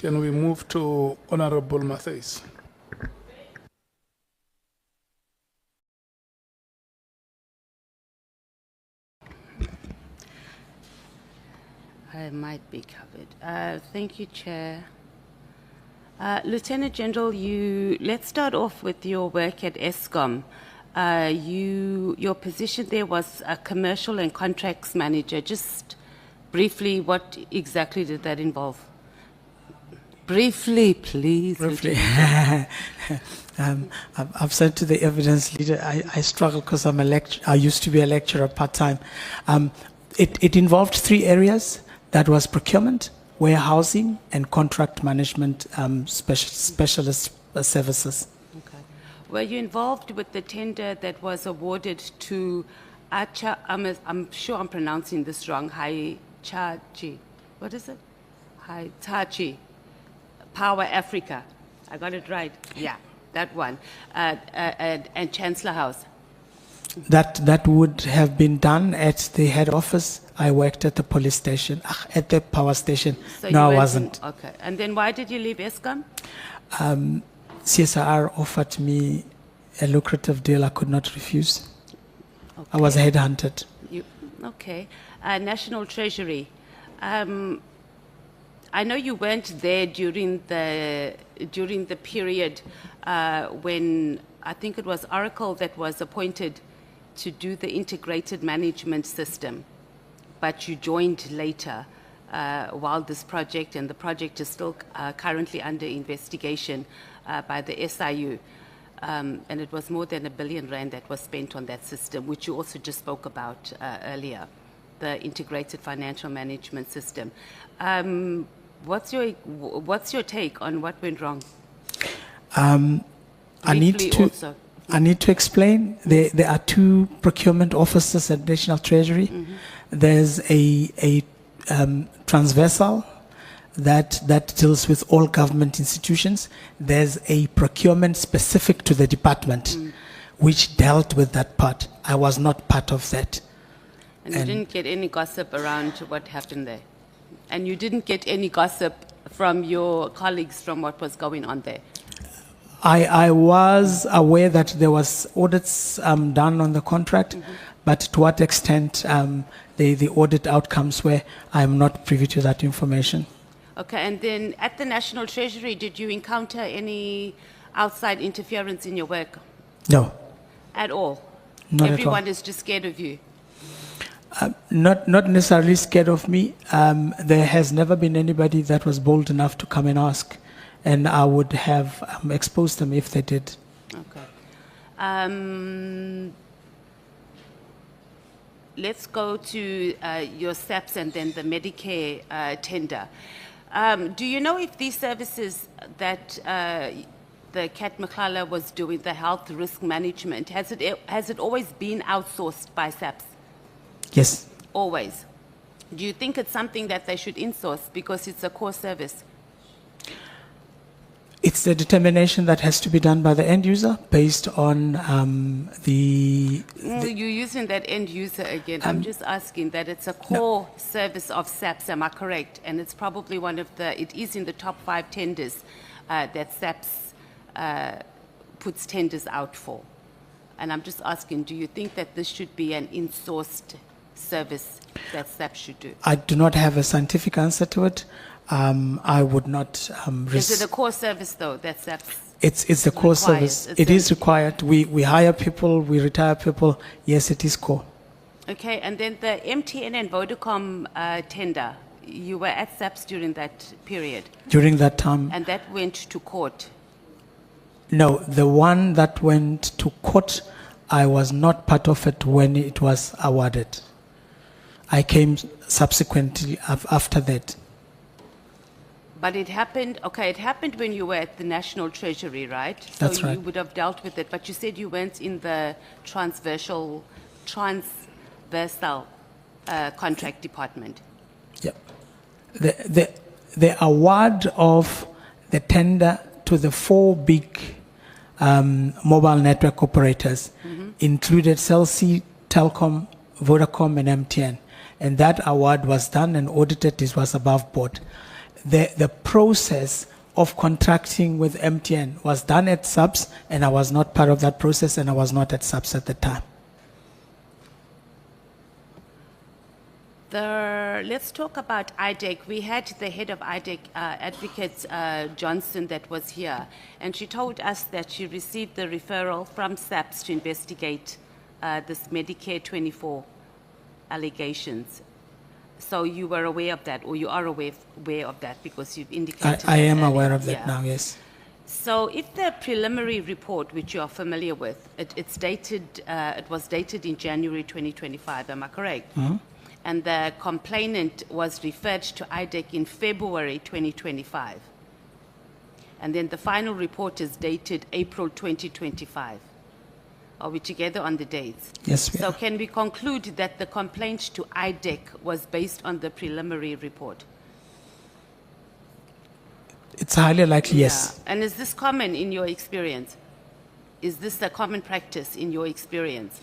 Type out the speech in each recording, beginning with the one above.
Can we move to Honorable Matthys? I might be covered. Thank you, Chair. Lieutenant General, let's start off with your work at ESCOM. Your position there was a commercial and contracts manager. Just briefly, what exactly did that involve? Briefly, please. Briefly. I've said to the evidence leader, I struggle because I used to be a lecturer part-time. It involved 3 areas. That was procurement, warehousing, and contract management specialist services. Okay. Were you involved with the tender that was awarded to Acha, I'm sure I'm pronouncing this wrong, Hitachi, what is it? Hitachi, Power Africa. I got it right. Yeah, that one. And Chancellor House. That would have been done at the head office. I worked at the police station, at the power station. So no, I wasn't. Okay. And then why did you leave ESCOM? CSIR offered me a lucrative deal I could not refuse. Okay. I was headhunted. Okay. National Treasury. I know you weren't there during the period when I think it was Oracle that was appointed to do the integrated management system, but you joined later while this project, and the project is still currently under investigation by the SIU. And it was more than R1 billion that was spent on that system, which you also just spoke about earlier, the integrated financial management system. What's your take on what went wrong? I need to explain. There are 2 procurement officers at National Treasury. Mm-hmm. There's a transversal that deals with all government institutions. There's a procurement specific to the department, which dealt with that part. I was not part of that. And you didn't get any gossip around what happened there? And you didn't get any gossip from your colleagues from what was going on there? I was aware that there was audits done on the contract, but to what extent the audit outcomes were, I'm not privy to that information. Okay, and then at the National Treasury, did you encounter any outside interference in your work? No. At all? Not Everyone at all. is just scared of you? Not necessarily scared of me. There has never been anybody that was bold enough to come and ask, and I would have exposed them if they did. Okay. Let's go to your SAPS and then the Medicare tender. Do you know if these services that the Cat Mklala was doing, the health risk management, has it always been outsourced by SAPS? Yes. Always. Do you think it's something that they should insource because it's a core service? It's the determination that has to be done by the end user based on You're using that end user again. I'm just asking that it's a core service of SAPS, am I correct? And it's probably it is in the top 5 tenders that SAPS puts tenders out for. And I'm just asking, do you think that this should be an insourced service that SAPS should do? I do not have a scientific answer to it. I would not Is it a core service though that SAPS It's a core service. It is required. We hire people, we retire people. Yes, it is core. Okay, and then the MTN and Vodacom tender, you were at SAPS during that period? During that time. And that went to court? No, the one that went to court, I was not part of it when it was awarded. I came subsequently after that. But it happened when you were at the National Treasury, right? That's right. So you would have dealt with it, but you said you weren't in the transversal contract department. Yep. The award of the tender to the 4 big mobile network operators included Cell C, Telkom, Vodacom, and MTN. And that award was done and audited. This was above board. the process of contracting with MTN was done at SAPS, and I was not part of that process, and I was not at SAPS at the time. Let's talk about IDEC. We had the head of IDEC, Advocate Johnson, that was here, and she told us that she received the referral from SAPS to investigate this Medicare 24 allegations. So you were aware of that, or you are aware of that, because you've indicated I that am earlier. aware of that Yeah. now, yes. So if the preliminary report, which you are familiar with, it's dated, it was dated in January 2025, am I correct? Mm-hmm. And the complainant was referred to IDEC in February 2025. And then the final report is dated April 2025. Are we together on the dates? Yes, we So are. can we conclude that the complaint to IDEC was based on the preliminary report? It's highly likely, yes. Yeah. And is this common in your experience? Is this a common practice in your experience?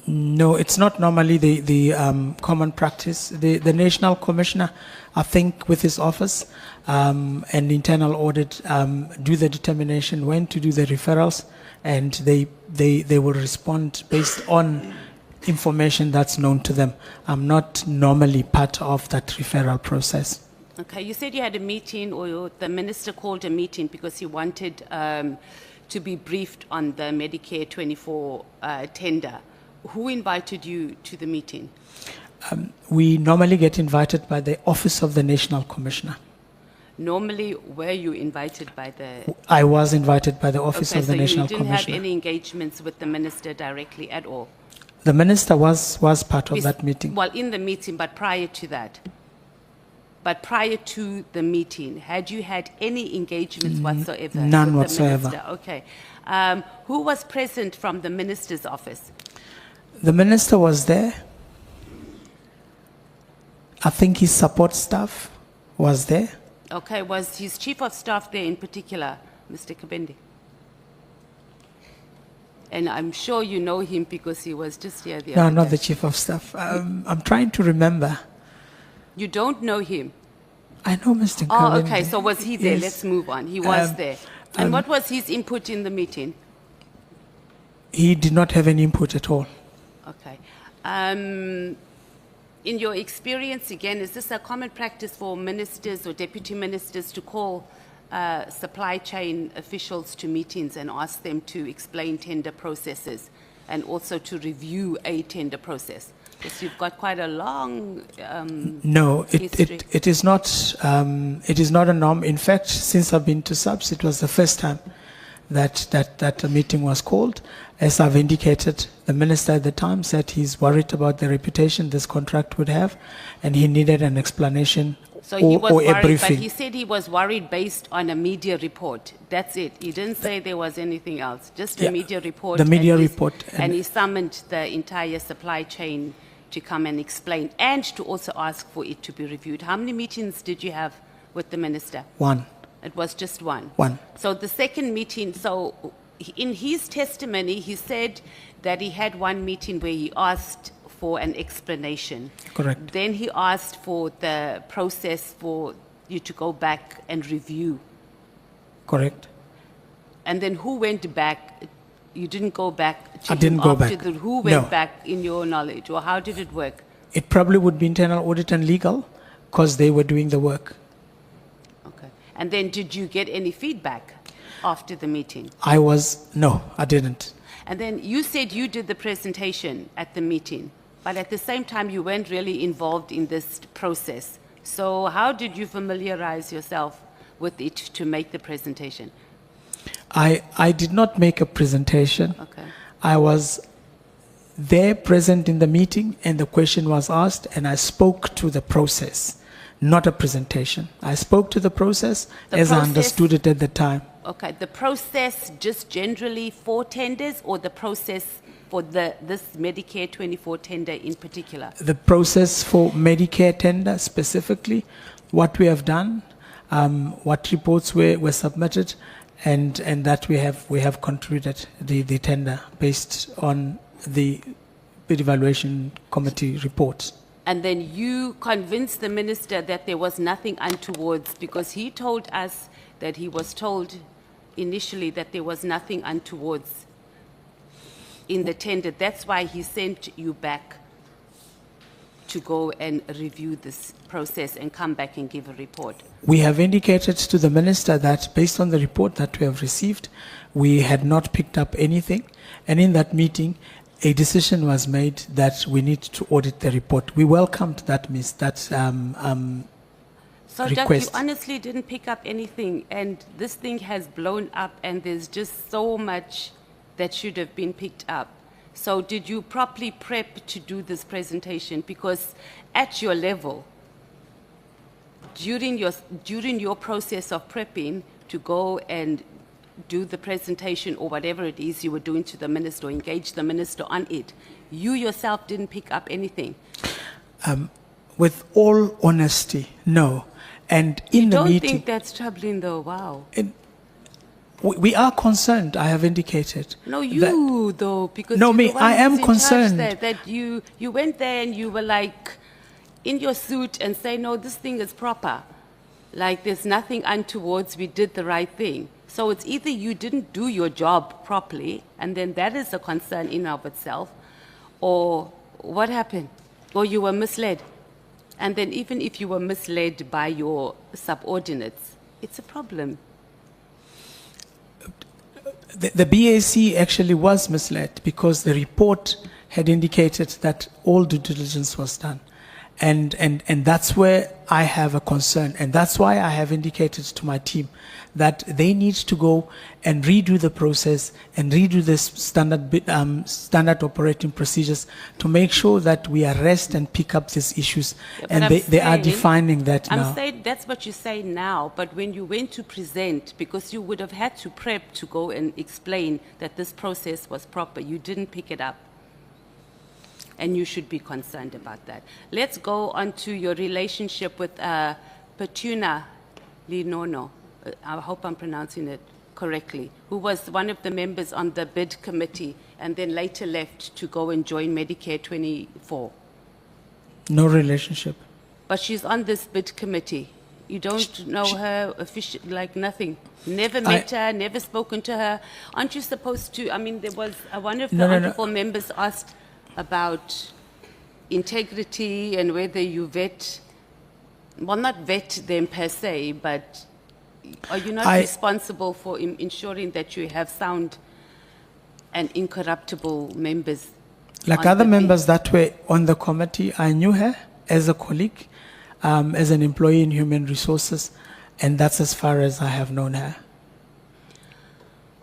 No, it's not normally the common practice. The National Commissioner, I think, with his office and internal audit, do the determination when to do the referrals, and they will respond based on information that's known to them. I'm not normally part of that referral process. Okay, you said you had a meeting, or the minister called a meeting because he wanted to be briefed on the Medicare 24 tender. Who invited you to the meeting? We normally get invited by the Office of the National Commissioner. Normally, were you invited by the... I was invited by the Office Okay, of the so National you didn't Commissioner. have any engagements with the minister directly at all? The minister was part of that meeting. Well, in the meeting, but prior to that? But prior to the meeting, had you had any engagements whatsoever? None with the whatsoever. minister? Okay. Who was present from the minister's office? The minister was there. I think his support staff was there. Okay, was his chief of staff there in particular, Mr. Kabende? And I'm sure you know him because he was just here the No, other not day. the chief of staff. I'm trying to remember. You don't know him? I know Mr. Oh, Kabende. okay, so was he there? Yes. Let's move on. He was there. And what was his input in the meeting? He did not have any input at all. Okay. In your experience, again, is this a common practice for ministers or deputy ministers to call supply chain officials to meetings and ask them to explain tender processes and also to review a tender process? Because you've got quite a long No, history. it is not. It is not a norm. In fact, since I've been to SAPS, it was the first time that a meeting was called. As I've indicated, the minister at the time said he's worried about the reputation this contract would have, and he needed an explanation So he was or a worried, but briefing. he said he was worried based on a media report. That's it. He didn't say there was anything else, just a Yeah, media report. the media and report, And and- he summoned the entire supply chain to come and explain and to also ask for it to be reviewed. How many meetings did you have with the minister? One. It was just one. One. So the second meeting, so in his testimony, he said that he had one meeting where he asked for an explanation. Correct. Then he asked for the process for you to go back and review. Correct. And then who went back? You didn't go back to I didn't him go after back. who went No. back in your knowledge? Or how did it work? It probably would be internal audit and legal because they were doing the work. Okay. And then did you get any feedback after the meeting? No, I didn't. And then you said you did the presentation at the meeting, but at the same time you weren't really involved in this process. So how did you familiarize yourself with it to make the presentation? I did not make a presentation. Okay. I was there present in the meeting and the question was asked and I spoke to the process, not a presentation. I spoke to the process The as I process- understood it at the time. Okay, the process just generally for tenders or the process for this Medicare 24 tender in particular? The process for Medicare tender specifically, what we have done, what reports were submitted, and that we have concluded the tender based on the bid evaluation committee report. And then you convinced the minister that there was nothing untowards, because he told us that he was told initially that there was nothing untowards in the tender. That's why he sent you back to go and review this process and come back and give a report. We have indicated to the minister that based on the report that we have received, we had not picked up anything. And in that meeting, a decision was made that we need to audit the report. We welcomed that, So, Doug, you request. honestly didn't pick up anything, and this thing has blown up, and there's just so much that should have been picked up. So, did you properly prep to do this presentation? Because at your level, during your process of prepping to go and do the presentation or whatever it is you were doing to the minister or engage the minister on it, you yourself didn't pick up anything. With all honesty, no. And in the Don't meeting, think that's troubling, though. Wow. we are concerned. I have indicated. No, that- you though, because No, you're me, the one I am who's in charge concerned. there, that you went there and you were like in your suit and say, no, this thing is proper. Like there's nothing untowards. We did the right thing. So it's either you didn't do your job properly, and then that is a concern in of itself, or what happened, or you were misled. And then even if you were misled by your subordinates, it's a problem. The BAC actually was misled because the report had indicated that all due diligence was done. And that's where I have a concern. And that's why I have indicated to my team that they need to go and redo the process and redo the standard operating procedures to make sure that we arrest and pick up these issues. Yeah, but and I'm they are saying- defining that now. I'm saying that's what you say now, but when you went to present, because you would have had to prep to go and explain that this process was proper, you didn't pick it up. And you should be concerned about that. Let's go on to your relationship with Petuna Linono. I hope I'm pronouncing it correctly, who was one of the members on the bid committee and then later left to go and join Medicare 24. No relationship. But she's on this bid committee. You don't know her officially, like nothing. Never met her, never spoken to her. Aren't you supposed to? I mean, there was one of the honorable members asked about integrity and whether you vet, well, not vet them per se, but are you not responsible for ensuring that you have sound and incorruptible members? Like on other the members that were on the committee, I knew her as a colleague, as an employee in human resources, and that's as far as I have known her.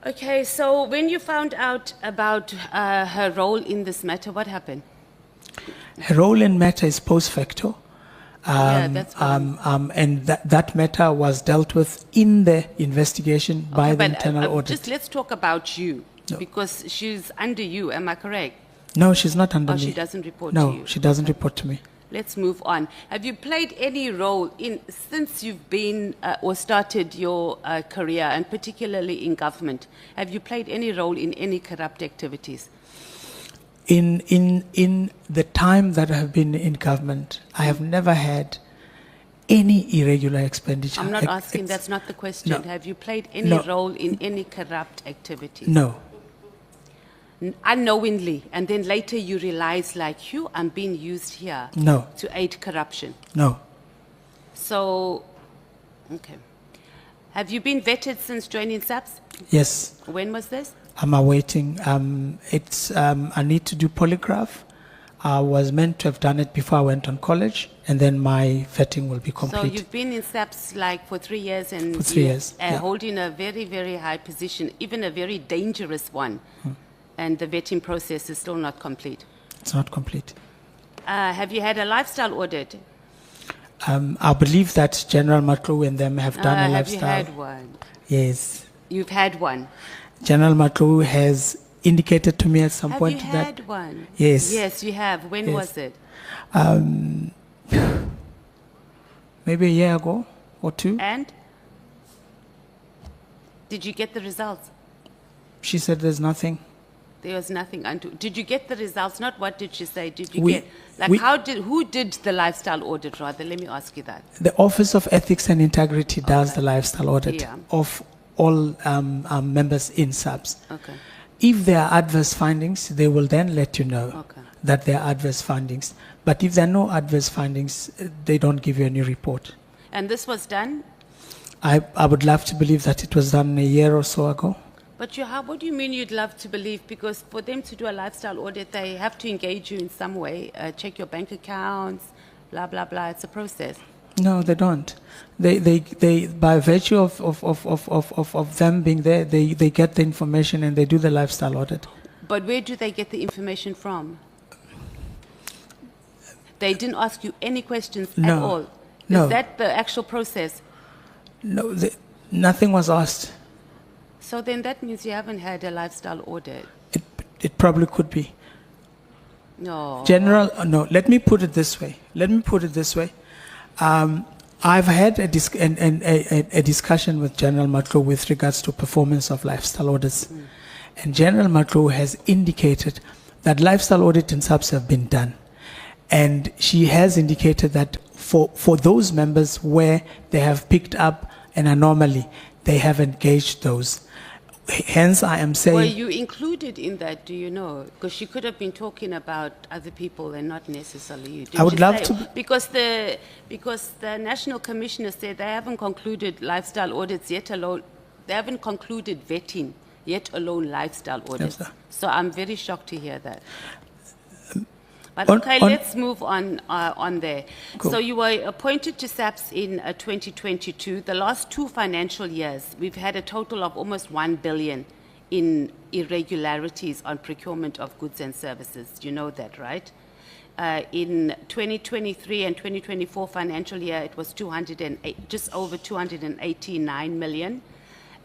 Okay, so when you found out about her role in this matter, what happened? Her role in matter is post facto. Yeah, that's what And that matter was dealt with in the investigation by the but, internal audit. Just let's talk about you, No. because she's under you, am I correct? No, she's not under Or me. she doesn't report No, to you? she doesn't report to me. Let's move on. Have you played any role in, since you've been or started your career, and particularly in government, have you played any role in any corrupt activities? In the time that I have been in government, I have never had any irregular expenditure. I'm not asking, that's not the question. No. Have you played any No. role in any corrupt activities? No. Unknowingly, and then later you realize, like, you, I'm being used here No. to aid corruption. No. So, okay. Have you been vetted since joining SAPS? Yes. When was this? I'm awaiting. I need to do polygraph. I was meant to have done it before I went on college, and then my vetting will be So complete. you've been in SAPS like for 3 years and For 3 years, yeah. holding a very, very high position, even a very dangerous one. And the vetting process is still not complete. It's not complete. Have you had a lifestyle audit? I believe that General Matlu and them have done a Have lifestyle. you had one? Yes. You've had one. General Matlu has indicated to me at some Have point you that had one? Yes. Yes, you have. When Yes. was it? maybe a year ago or two. And? Did you get the results? She said there's nothing. There was nothing untoward. Did you get the results? Not what did she say? Did you We- get like we- who did the lifestyle audit rather? Let me ask you that. The Office of Ethics and Integrity does the lifestyle audit Yeah. of all members in SAPS. Okay. If there are adverse findings, they will then let you know Okay. that there are adverse findings. But if there are no adverse findings, they don't give you any report. And this was done. I would love to believe that it was done a year or so ago. But what do you mean you'd love to believe? Because for them to do a lifestyle audit, they have to engage you in some way, check your bank accounts, blah, blah, blah. It's a process. No, they don't. They by virtue of them being there, they get the information and they do the lifestyle audit. But where do they get the information from? They didn't ask you any questions at No. all. Is No. that the actual process? No, nothing was asked. So then that means you haven't had a lifestyle audit. It probably could be. No. No, let me put it this way. I've had a discussion with General Matlo with regards to performance of lifestyle audits. And General Matlo has indicated that lifestyle audit and SAPS have been done. And she has indicated that for those members where they have picked up an anomaly, they have engaged those. Hence, I am saying... Were you included in that, do you know? Because she could have been talking about other people and not necessarily you. Didn't I would she love say? to- Because the National Commissioner said they haven't concluded lifestyle audits yet alone. They haven't concluded vetting yet alone lifestyle audits. sir. So I'm very shocked to hear that. But On- okay, on- let's move on there. Cool. So you were appointed to SAPS in 2022. The last 2 financial years, we've had a total of almost 1 billion in irregularities on procurement of goods and services. You know that, right? In 2023 and 2024 financial year, it was just over 289 million.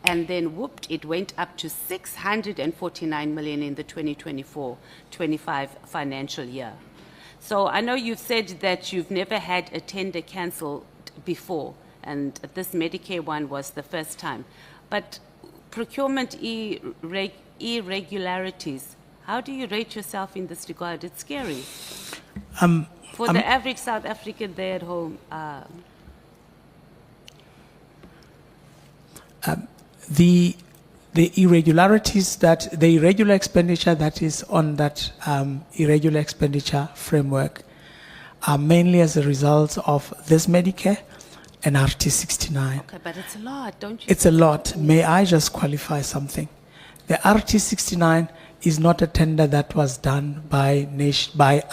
And then, whooped, it went up to 649 million in the 2024-25 financial year. So I know you've said that you've never had a tender cancelled before, and this Medicare one was the first time. But procurement irregularities, how do you rate yourself in this regard? It's scary. For the average South African there at home, the irregularities the irregular expenditure that is on that irregular expenditure framework are mainly as a result of this Medicare and RT69. okay, but it's a lot, don't you? It's a lot. May I just qualify something? The RT69 is not a tender that was done by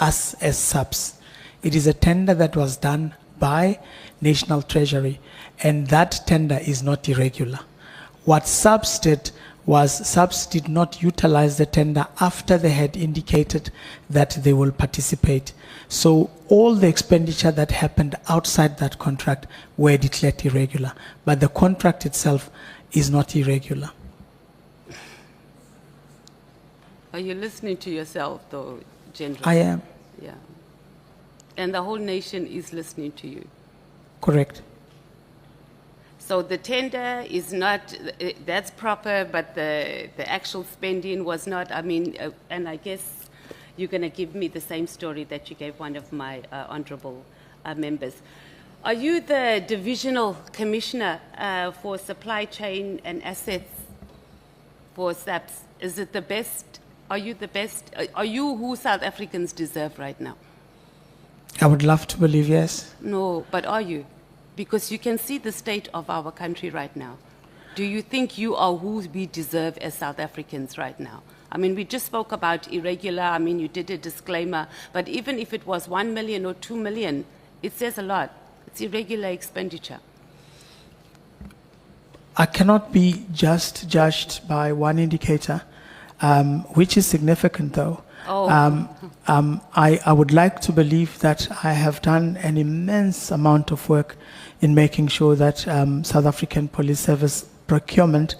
us as SAPS. It is a tender that was done by National Treasury, and that tender is not irregular. What SAPS did was SAPS did not utilize the tender after they had indicated that they will participate. So all the expenditure that happened outside that contract were declared irregular, but the contract itself is not irregular. Are you listening to yourself, though, General? I am, Yeah. And the whole nation is listening to you. correct. So the tender is not, that's proper, but the actual spending was not, I mean, and I guess you're going to give me the same story that you gave one of my honorable members. Are you the divisional commissioner for supply chain and assets for SAPS? Is it the best? Are you the best? Are you who South Africans deserve right now? I would love to believe yes. No, but are you? Because you can see the state of our country right now. Do you think you are who we deserve as South Africans right now? I mean, we just spoke about irregular. I mean, you did a disclaimer. But even if it was 1 million or 2 million, it says a lot. It's irregular expenditure. I cannot be just judged by one indicator, which is significant though. Oh. I would like to believe that I have done an immense amount of work in making sure that South African Police Service procurement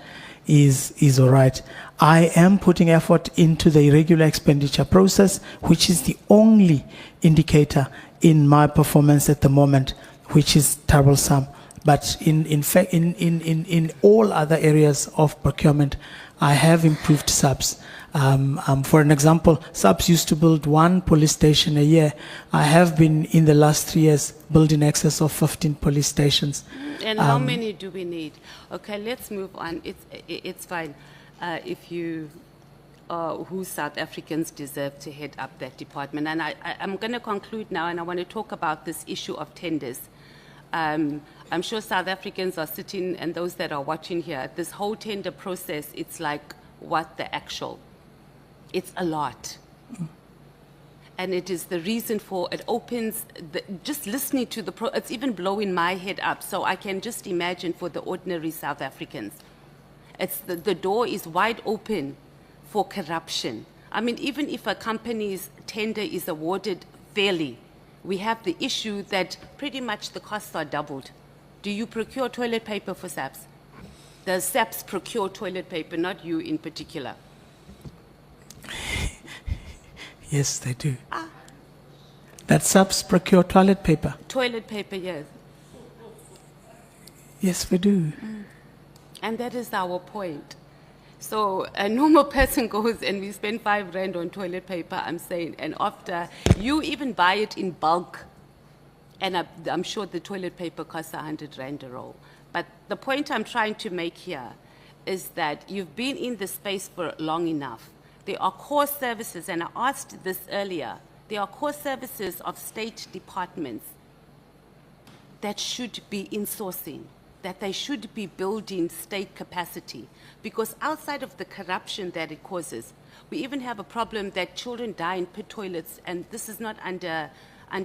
is all right. I am putting effort into the irregular expenditure process, which is the only indicator in my performance at the moment, which is troublesome. But in fact, in all other areas of procurement, I have improved SAPS. For an example, SAPS used to build 1 police station a year. I have been, in the last 3 years, building in excess of 15 police stations. And how many do we need? Okay, let's move on. It's fine if you, who South Africans deserve to head up that department. And I'm going to conclude now, and I want to talk about this issue of tenders. I'm sure South Africans are sitting, and those that are watching here, this whole tender process, it's like, what the actual? It's a lot. And it is the reason for, it opens, just listening to it's even blowing my head up, so I can just imagine for the ordinary South Africans. It's the door is wide open for corruption. I mean, even if a company's tender is awarded fairly, we have the issue that pretty much the costs are doubled. Do you procure toilet paper for SAPS? The SAPS procure toilet paper, not you in particular. Yes, they do. That SAPS procure toilet paper? Toilet paper, yes. Yes, we do. And that is our point. So a normal person goes and we spend 5 rand on toilet paper, I'm saying, and after you even buy it in bulk, and I'm sure the toilet paper costs 100 rand a roll. But the point I'm trying to make here is that you've been in the space for long enough. There are core services, and I asked this earlier, there are core services of state departments that should be insourcing, that they should be building state capacity. Because outside of the corruption that it causes, we even have a problem that children die in pit toilets, and this is not under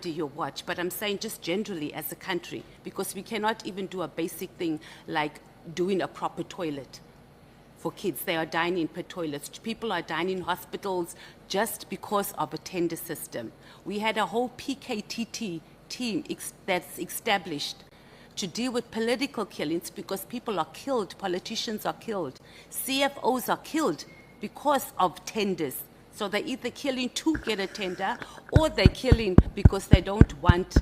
your watch, but I'm saying just generally as a country, because we cannot even do a basic thing like doing a proper toilet for kids. They are dying in pit toilets. People are dying in hospitals just because of a tender system. We had a whole PKTT team that's established to deal with political killings because people are killed, politicians are killed, CFOs are killed because of tenders. So they're either killing to get a tender, or they're killing because they don't want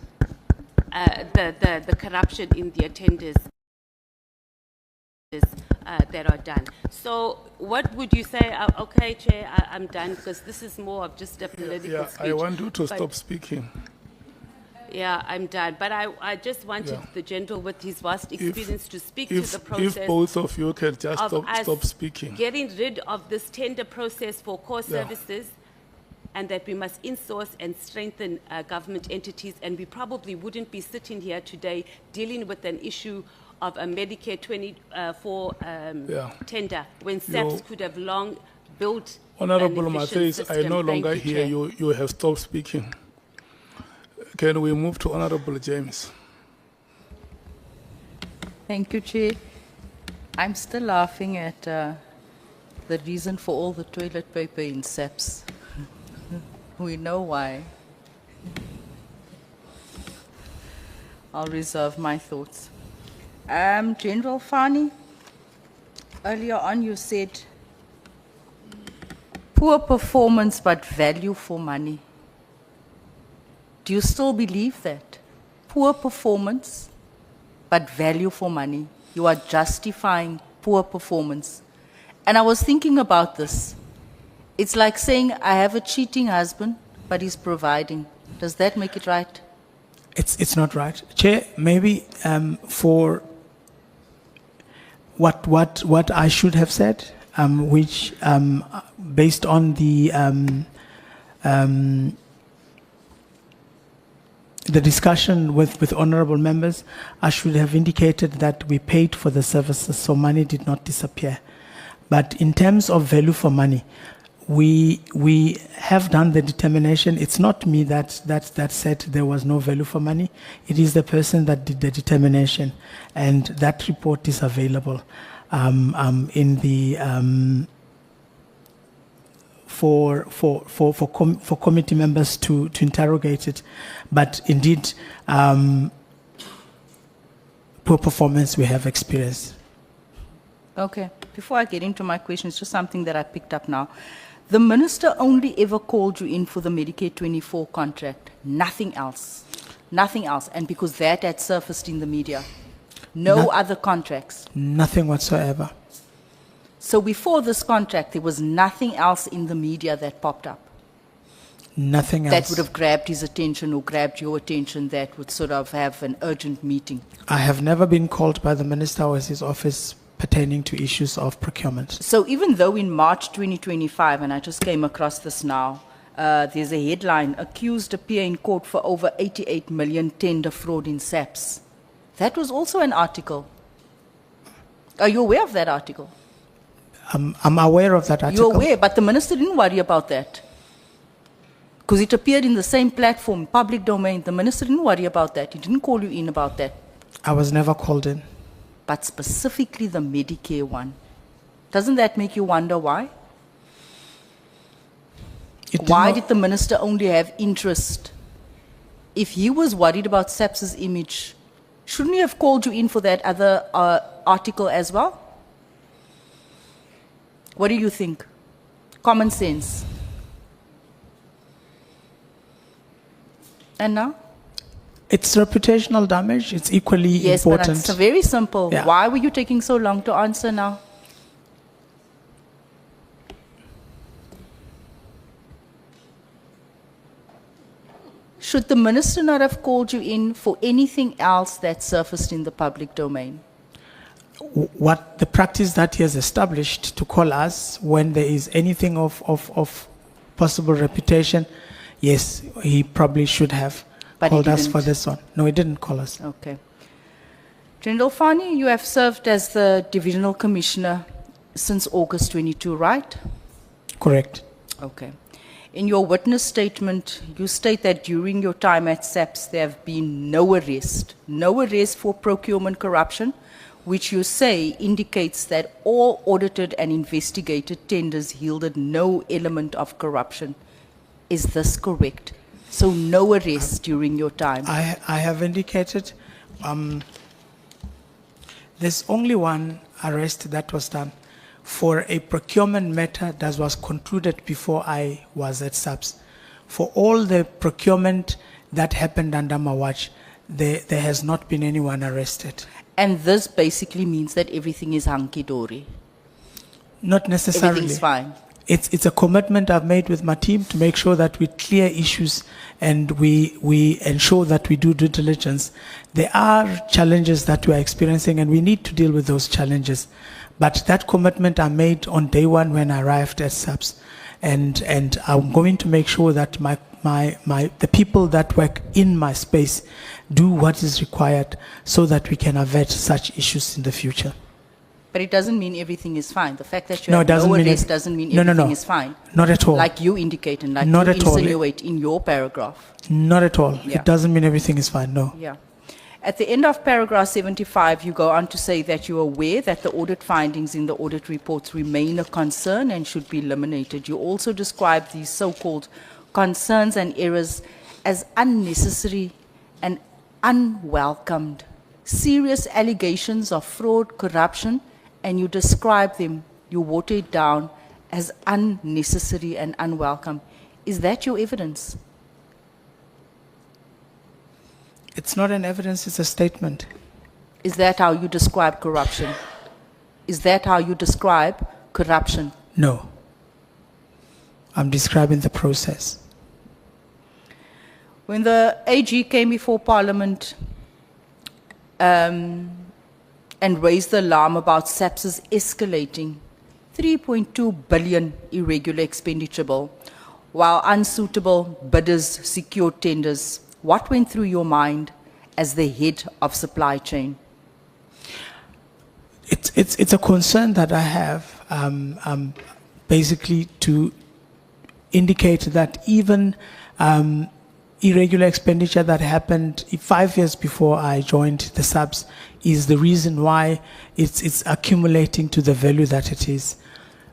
the corruption in their tenders that are done. So what would you say? Okay, Chair, I'm done, because this is more of just a political speech. I want you to stop speaking. Yeah, I'm done. But I just wanted the gentleman with his vast experience to speak to the process. If both of you can just stop speaking. Getting rid of this tender process for core services, and that we must insource and strengthen government entities, and we probably wouldn't be sitting here today dealing with an issue of a Medicare 24 tender when SAPS could have long built Honorable an efficient Mathis, I system. no longer Thank you, hear Chair. you. You have stopped speaking. Can we move to Honorable James? Thank you, Chair. I'm still laughing at the reason for all the toilet paper in SAPS. We know why. I'll reserve my thoughts. General Fani, earlier on you said poor performance but value for money. Do you still believe that? Poor performance but value for money. You are justifying poor performance. And I was thinking about this. It's like saying, I have a cheating husband, but he's providing. Does that make it right? It's not right. Chair, maybe for what I should have said, which based on the discussion with honorable members, I should have indicated that we paid for the services, so money did not disappear. But in terms of value for money, we have done the determination. It's not me that said there was no value for money. It is the person that did the determination, and that report is available in the for committee members to interrogate it. But indeed, poor performance we have experienced. Okay. Before I get into my question, it's just something that I picked up now. The minister only ever called you in for the Medicare 24 contract, nothing else. Nothing else. And because that had surfaced in the media. No Not- other contracts. Nothing whatsoever. So before this contract, there was nothing else in the media that popped up Nothing else. that would have grabbed his attention or grabbed your attention that would sort of have an urgent meeting. I have never been called by the minister or his office pertaining to issues of procurement. So even though in March 2025, and I just came across this now, there's a headline, accused appear in court for over 88 million tender fraud in SAPS. That was also an article. Are you aware of that article? I'm aware of that article. You're aware, but the minister didn't worry about that. Because it appeared in the same platform, public domain. The minister didn't worry about that. He didn't call you in about that. I was never called in. But specifically the Medicare one. Doesn't that make you wonder why? Why did the minister only have interest? If he was worried about SAPS's image, shouldn't he have called you in for that other article as well? What do you think? Common sense. And now? It's reputational damage. It's equally Yes, important. but it's very simple. Yeah. Why were you taking so long to answer now? Should the minister not have called you in for anything else that surfaced in the public domain? What the practice that he has established to call us when there is anything of possible reputation, yes, he probably should have But he called us didn't. for this one. No, he didn't call us. Okay. General Fani, you have served as the Divisional Commissioner since August 22, right? Correct. Okay. In your witness statement, you state that during your time at SAPS, there have been no arrest for procurement corruption, which you say indicates that all audited and investigated tenders yielded no element of corruption. Is this correct? So no arrest during your time? I have indicated there's only one arrest that was done for a procurement matter that was concluded before I was at SAPS. For all the procurement that happened under my watch, there has not been anyone arrested. And this basically means that everything is hunky-dory. Not necessarily. Everything's fine. It's a commitment I've made with my team to make sure that we clear issues and we ensure that we do due diligence. There are challenges that we are experiencing and we need to deal with those challenges. But that commitment I made on day one when I arrived at SAPS, and I'm going to make sure that the people that work in my space do what is required so that we can avert such issues in the future. But it doesn't mean everything is fine. The fact that you No, have it doesn't no mean arrest it- doesn't mean No, no, everything no. is fine. Not at all. Like you indicate and like Not you at all. insinuate in your paragraph. Not at all. Yeah. It doesn't mean everything is fine, no. Yeah. At the end of paragraph 75, you go on to say that you're aware that the audit findings in the audit reports remain a concern and should be eliminated. You also describe these so-called concerns and errors as unnecessary and unwelcomed. Serious allegations of fraud, corruption, and you describe them, you water it down as unnecessary and unwelcome. Is that your evidence? It's not an evidence, it's a statement. Is that how you describe corruption? Is that how you describe corruption? No. I'm describing the process. When the AG came before Parliament and raised the alarm about SAPS's escalating 3.2 billion irregular expenditure bill, while unsuitable bidders secured tenders, what went through your mind as the head of supply chain? It's a concern that I have, basically to indicate that even irregular expenditure that happened 5 years before I joined the SAPS is the reason why it's accumulating to the value that it is.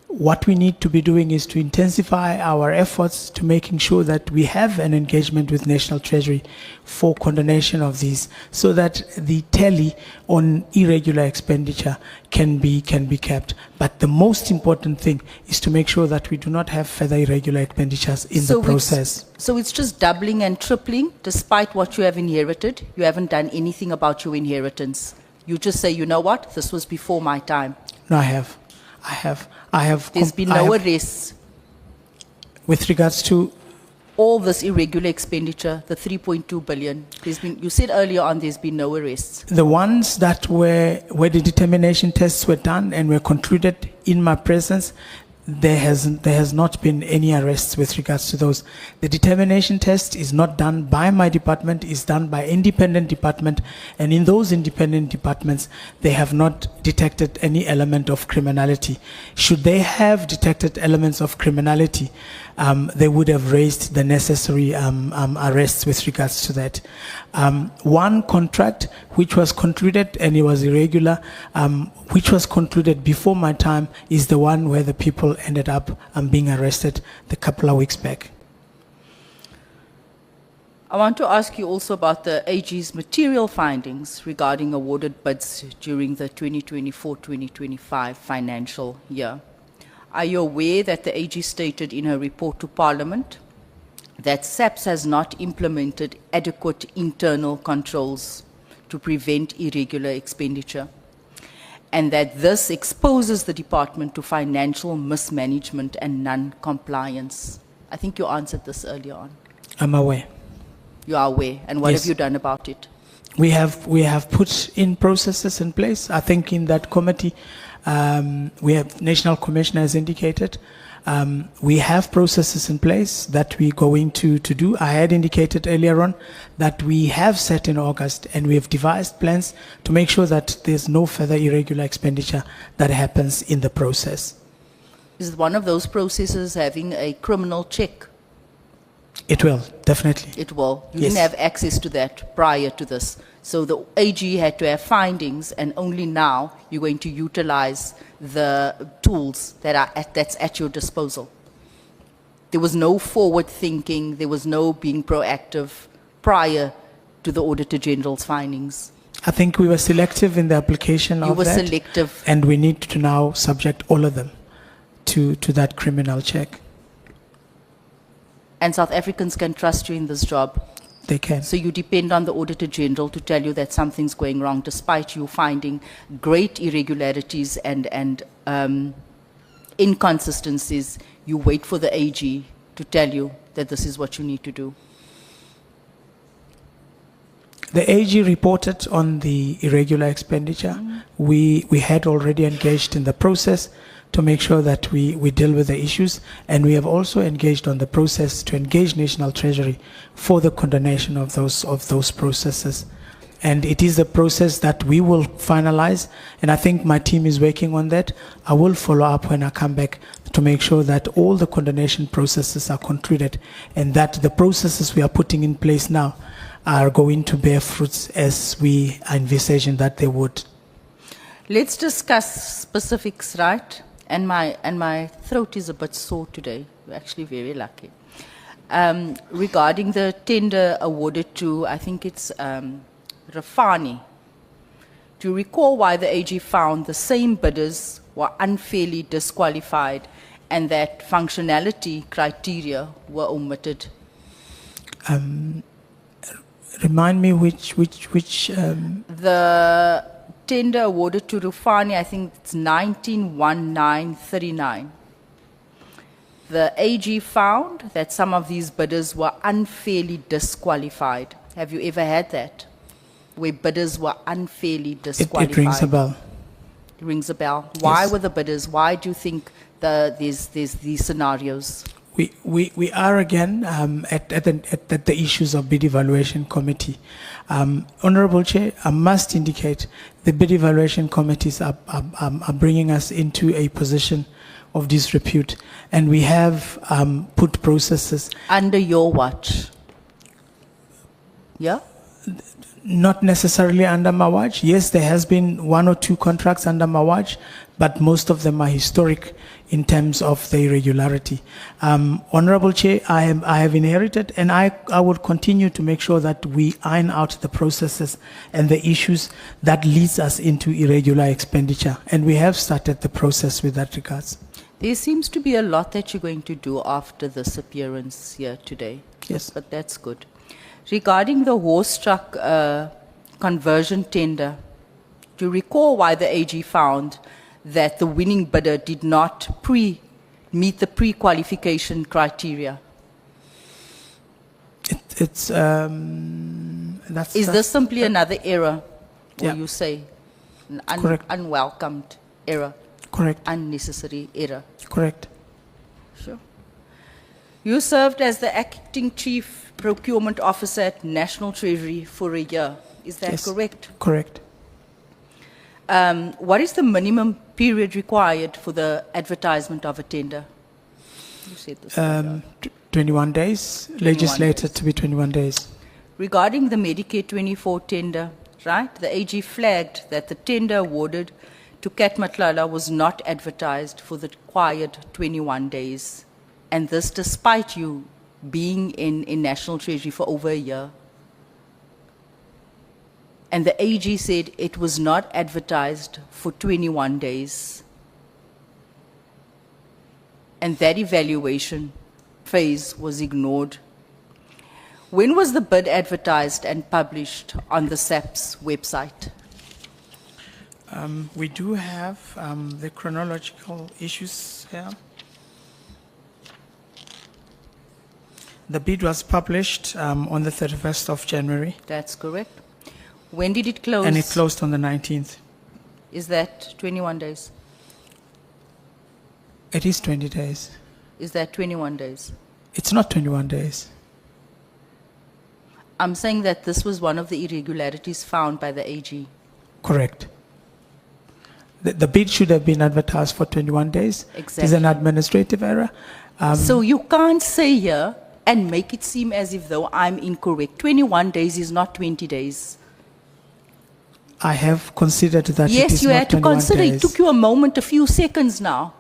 What we need to be doing is to intensify our efforts to making sure that we have an engagement with National Treasury for condonation of these, so that the tally on irregular expenditure can be kept. But the most important thing is to make sure that we do not have further irregular expenditures in the process. So it's just doubling and tripling, despite what you have inherited. You haven't done anything about your inheritance. You just say, you know what, this was before my time. No, I have. There's been I no have- arrests. With regards to, All this irregular expenditure, the 3.2 billion, you said earlier on there's been no arrests. the ones that where the determination tests were done and were concluded in my presence, there has not been any arrests with regards to those. The determination test is not done by my department, is done by independent department, and in those independent departments, they have not detected any element of criminality. Should they have detected elements of criminality, they would have raised the necessary arrests with regards to that. One contract which was concluded and it was irregular, which was concluded before my time, is the one where the people ended up being arrested a couple of weeks back. I want to ask you also about the AG's material findings regarding awarded bids during the 2024-2025 financial year. Are you aware that the AG stated in her report to Parliament that SAPS has not implemented adequate internal controls to prevent irregular expenditure, and that this exposes the department to financial mismanagement and non-compliance? I think you answered this earlier on. I'm aware. You are aware, and what Yes. have you done about it? We have put in processes in place. I think in that committee, we have National Commissioner has indicated. We have processes in place that we're going to do. I had indicated earlier on that we have set in August and we have devised plans to make sure that there's no further irregular expenditure that happens in the process. Is one of those processes having a criminal check? It will, definitely. It will. You Yes. didn't have access to that prior to this. So the AG had to have findings, and only now you're going to utilize the tools that's at your disposal. There was no forward thinking, there was no being proactive prior to the Auditor General's findings. I think we were selective in the application You of were that. selective. And we need to now subject all of them to that criminal check. And South Africans can trust you in this job. They can. So you depend on the Auditor General to tell you that something's going wrong, despite you finding great irregularities and inconsistencies. You wait for the AG to tell you that this is what you need to do. The AG reported on the irregular expenditure. We had already engaged in the process to make sure that we deal with the issues, and we have also engaged on the process to engage National Treasury for the condonation of those processes. And it is a process that we will finalize, and I think my team is working on that. I will follow up when I come back to make sure that all the condonation processes are concluded, and that the processes we are putting in place now are going to bear fruits as we envision that they would. Let's discuss specifics, right? And my throat is a bit sore today. We're actually very lucky. Regarding the tender awarded to, I think it's Rafani. Do you recall why the AG found the same bidders were unfairly disqualified and that functionality criteria were omitted? Remind me which The tender awarded to Rufani, I think it's 191939. The AG found that some of these bidders were unfairly disqualified. Have you ever had that? Where bidders were unfairly disqualified? it rings a bell. It rings a bell. Why Yes. were the bidders? Why do you think there's these scenarios? We are again at the issues of bid evaluation committee. Honorable Chair, I must indicate the bid evaluation committees are bringing us into a position of disrepute, and we have put processes. Under your watch? Yeah? Not necessarily under my watch. Yes, there has been one or two contracts under my watch, but most of them are historic in terms of the irregularity. Honorable Chair, I have inherited, and I will continue to make sure that we iron out the processes and the issues that leads us into irregular expenditure, and we have started the process with that regards. There seems to be a lot that you're going to do after this appearance here today. Yes. But that's good. Regarding the horse truck conversion tender, Do you recall why the AG found that the winning bidder did not meet the pre-qualification criteria? It's Is this simply another error, or Yeah. you say an Correct. unwelcomed error, correct? unnecessary error? Correct. Sure. You served as the acting chief procurement officer at National Treasury for a year. Is that Yes. correct? Correct. What is the minimum period required for the advertisement of a tender? You said this. earlier. 21 days. 21 Legislated days. to be 21 days. Regarding the Medicare 24 tender, right, the AG flagged that the tender awarded to Kat Matlala was not advertised for the required 21 days. And this despite you being in National Treasury for over a year. And the AG said it was not advertised for 21 days. And that evaluation phase was ignored. When was the bid advertised and published on the SAP's website? We do have the chronological issues here. The bid was published on the 31st of January, That's correct. When did it close? and it closed on the 19th. Is that 21 days? It is 20 days. Is that 21 days? It's not 21 days. I'm saying that this was one of the irregularities found by the AG. Correct. The bid should have been advertised for 21 days. It is Exactly. an administrative error. So you can't say here and make it seem as if though I'm incorrect. 21 days is not 20 days. I have considered that it Yes, is you not had to 21 consider. It days. took you a moment, a few seconds now.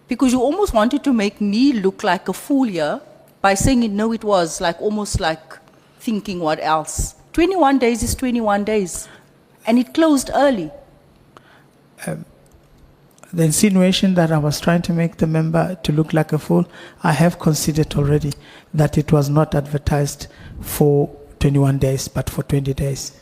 Because you almost wanted to make me look like a fool here by saying it, no, it was like almost like thinking what else. 21 days is 21 days. And it closed early. The insinuation that I was trying to make the member to look like a fool, I have considered already that it was not advertised for 21 days, but for 20 days.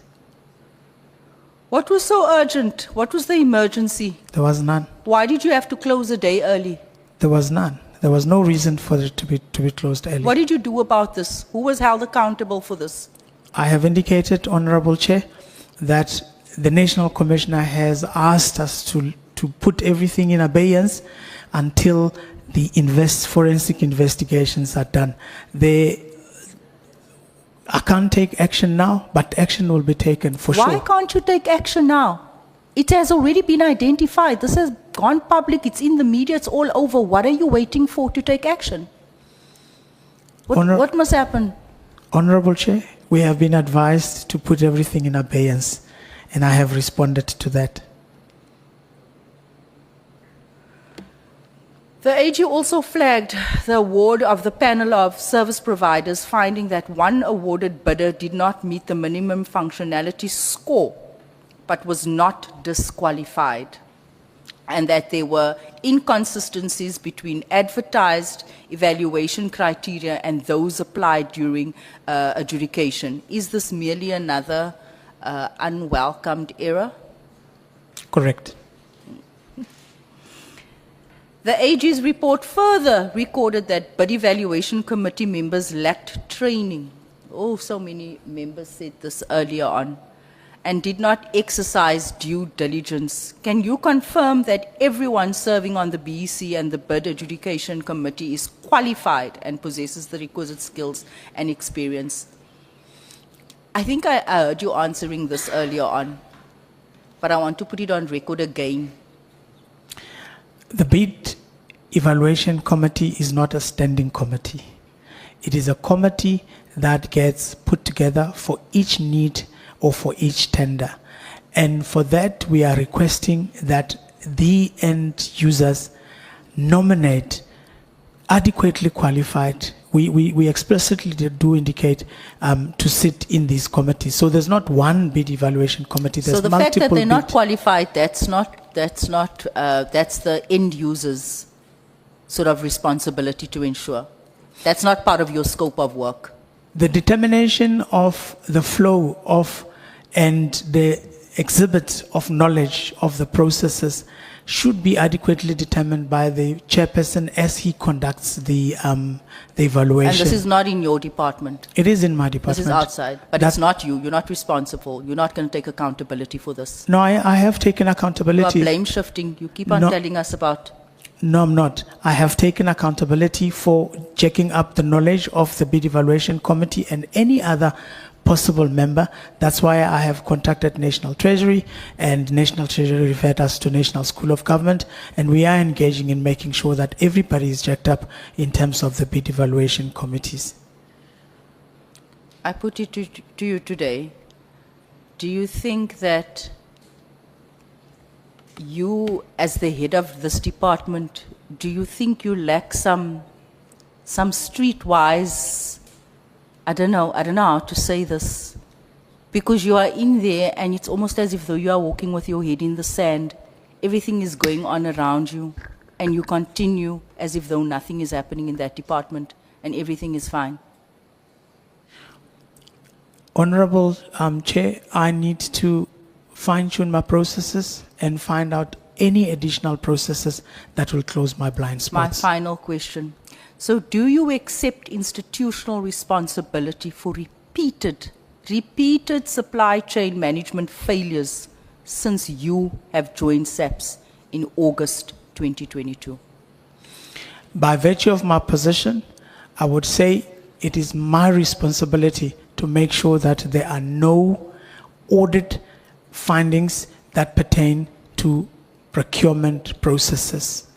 What was so urgent? What was the emergency? There was none. Why did you have to close a day early? There was none. There was no reason for it to be closed early. What did you do about this? Who was held accountable for this? I have indicated, Honorable Chair, that the National Commissioner has asked us to put everything in abeyance until the forensic investigations are done. I can't take action now, but action will be taken for Why sure. can't you take action now? It has already been identified. This has gone public. It's in the media. It's all over. What are you waiting for to take action? What must happen? Honorable Chair, we have been advised to put everything in abeyance, and I have responded to that. The AG also flagged the award of the panel of service providers, finding that one awarded bidder did not meet the minimum functionality score, but was not disqualified, and that there were inconsistencies between advertised evaluation criteria and those applied during adjudication. Is this merely another unwelcomed error? Correct. The AG's report further recorded that bid evaluation committee members lacked training. Oh, so many members said this earlier on, and did not exercise due diligence. Can you confirm that everyone serving on the BEC and the bid adjudication committee is qualified and possesses the requisite skills and experience? I think I heard you answering this earlier on, but I want to put it on record again. The bid evaluation committee is not a standing committee. It is a committee that gets put together for each need or for each tender. And for that, we are requesting that the end users nominate adequately qualified. We explicitly do indicate to sit in these committees. So there's not one bid evaluation committee. There's So the fact that multiple they're not bid- qualified, that's the end user's sort of responsibility to ensure. That's not part of your scope of work. The determination of the flow of and exhibit of knowledge of the processes should be adequately determined by the chairperson as he conducts the evaluation. And this is not in your department. It is in my This department. is outside. But it's not you. You're not responsible. You're not going to take accountability for this. No, I have taken You are accountability. blame shifting. You keep on No. telling us about. No, I'm not. I have taken accountability for checking up the knowledge of the bid evaluation committee and any other possible member. That's why I have contacted National Treasury, and National Treasury referred us to National School of Government, and we are engaging in making sure that everybody is checked up in terms of the bid evaluation committees. I put it to you today. Do you think that you, as the head of this department, do you think you lack some streetwise, I don't know how to say this, because you are in there and it's almost as if though you are walking with your head in the sand. Everything is going on around you and you continue as if though nothing is happening in that department and everything is fine. Honorable Chair, I need to fine-tune my processes and find out any additional processes that will close my blind My spots. final question. So do you accept institutional responsibility for repeated supply chain management failures since you have joined SAPS in August 2022? By virtue of my position, I would say it is my responsibility to make sure that there are no audit findings that pertain to procurement processes.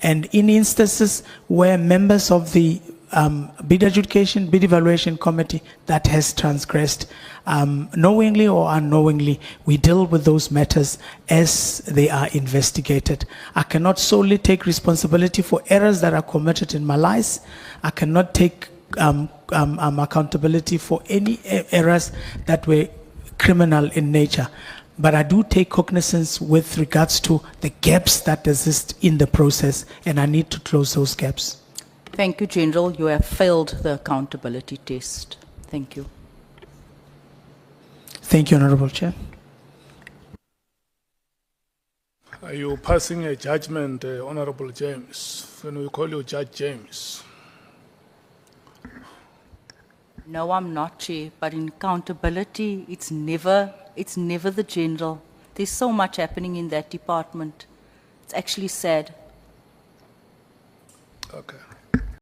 And in instances where members of the bid adjudication, bid evaluation committee that has transgressed knowingly or unknowingly, we deal with those matters as they are investigated. I cannot solely take responsibility for errors that are committed in my lies. I cannot take accountability for any errors that were criminal in nature. But I do take cognizance with regards to the gaps that exist in the process, and I need to close those gaps. Thank you, General. You have failed the accountability test. Thank you. Thank you, Honorable Chair. Are you passing a judgment, Honorable James? When we call you Judge James. No, I'm not, Chair, but in accountability, it's never the General. There's so much happening in that department. It's actually sad. Okay.